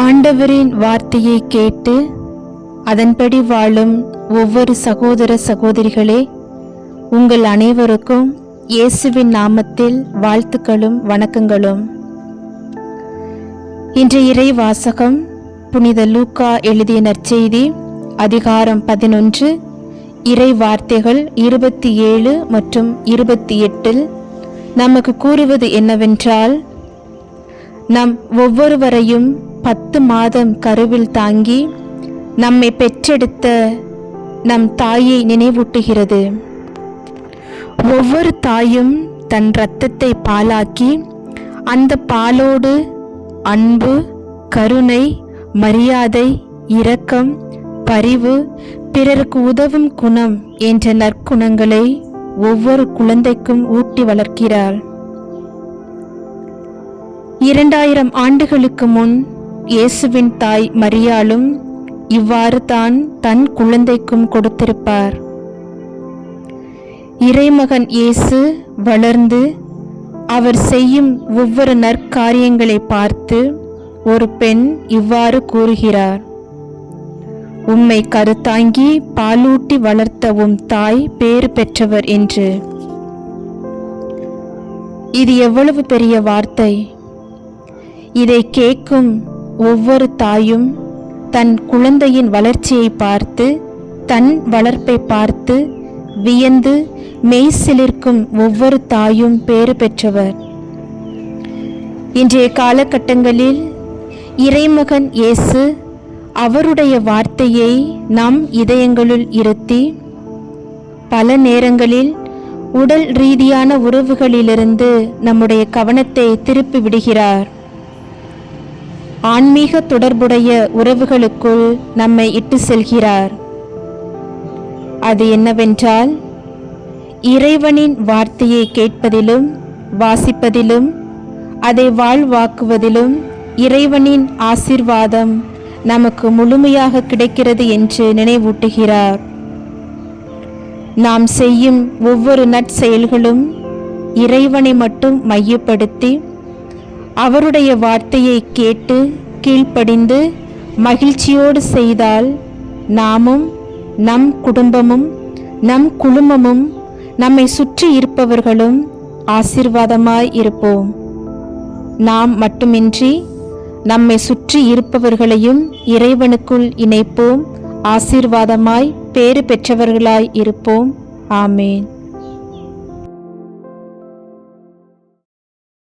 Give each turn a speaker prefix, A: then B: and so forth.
A: ஆண்டவரின் வார்த்தையை கேட்டு அதன்படி வாழும் ஒவ்வொரு சகோதர சகோதரிகளே, உங்கள் அனைவருக்கும் இயேசுவின் நாமத்தில் வாழ்த்துக்களும் வணக்கங்களும். இன்றைய இறை வாசகம் புனித லூக்கா எழுதிய நற்செய்தி அதிகாரம் 11 இறை வார்த்தைகள் 27 மற்றும் 28 நமக்கு கூறுவது என்னவென்றால், நம் ஒவ்வொருவரையும் 10 மாதம் கருவில் தாங்கி நம்மை பெற்றெடுத்த நம் தாயை நினைவூட்டுகிறது. ஒவ்வொரு தாயும் தன் இரத்தத்தை பாலாக்கி அந்த பாலோடு அன்பு, கருணை, மரியாதை, இரக்கம், பரிவு, பிறருக்கு உதவும் குணம் என்ற நற்குணங்களை ஒவ்வொரு குழந்தைக்கும் ஊட்டி வளர்க்கிறாள். 2000 ஆண்டுகளுக்கு முன் இயேசுவின் தாய் மரியாளும் இவ்வாறு தான் தன் குழந்தைக்கும் கொடுத்திருப்பார். இறைமகன் இயேசு வளர்ந்து அவர் செய்யும் ஒவ்வொரு நற்காரியங்களை பார்த்து ஒரு பெண் இவ்வாறு கூறுகிறார்: உம்மை கருத்தாங்கி பாலூட்டி வளர்த்த உம் தாய் பேறு பெற்றவர் என்று. இது எவ்வளவு பெரிய வார்த்தை! இதை கேட்கும் ஒவ்வொரு தாயும் தன் குழந்தையின் வளர்ச்சியை பார்த்து, தன் வளர்ப்பை பார்த்து வியந்து மெய்சிலிர்க்கும் ஒவ்வொரு தாயும் பேறு பெற்றவர். இன்றைய காலகட்டங்களில் இறைமகன் இயேசு அவருடைய வார்த்தையை நம் இதயங்களுள் இருத்தி பல நேரங்களில் உடல் ரீதியான உறவுகளிலிருந்து நம்முடைய கவனத்தை திருப்பி விடுகிறார். ஆன்மீக தொடர்புடைய உறவுகளுக்குள் நம்மை இட்டு செல்கிறார். அது என்னவென்றால், இறைவனின் வார்த்தையை கேட்பதிலும் வாசிப்பதிலும் அதை வாழ்வாக்குவதிலும் இறைவனின் ஆசீர்வாதம் நமக்கு முழுமையாக கிடைக்கிறது என்று நினைவூட்டுகிறார். நாம் செய்யும் ஒவ்வொரு நற்செயல்களும் இறைவனை மட்டும் மையப்படுத்தி அவருடைய வார்த்தையை கேட்டு கீழ்ப்படிந்து மகிழ்ச்சியோடு செய்தால் நாமும், நம் குடும்பமும், நம் குழுமமும், நம்மை சுற்றி இருப்பவர்களும் ஆசீர்வாதமாய் இருப்போம். நாம் மட்டுமின்றி நம்மை சுற்றி இருப்பவர்களையும் இறைவனுக்குள் இணைப்போம். ஆசீர்வாதமாய் பேறு பெற்றவர்களாய் இருப்போம். ஆமேன்.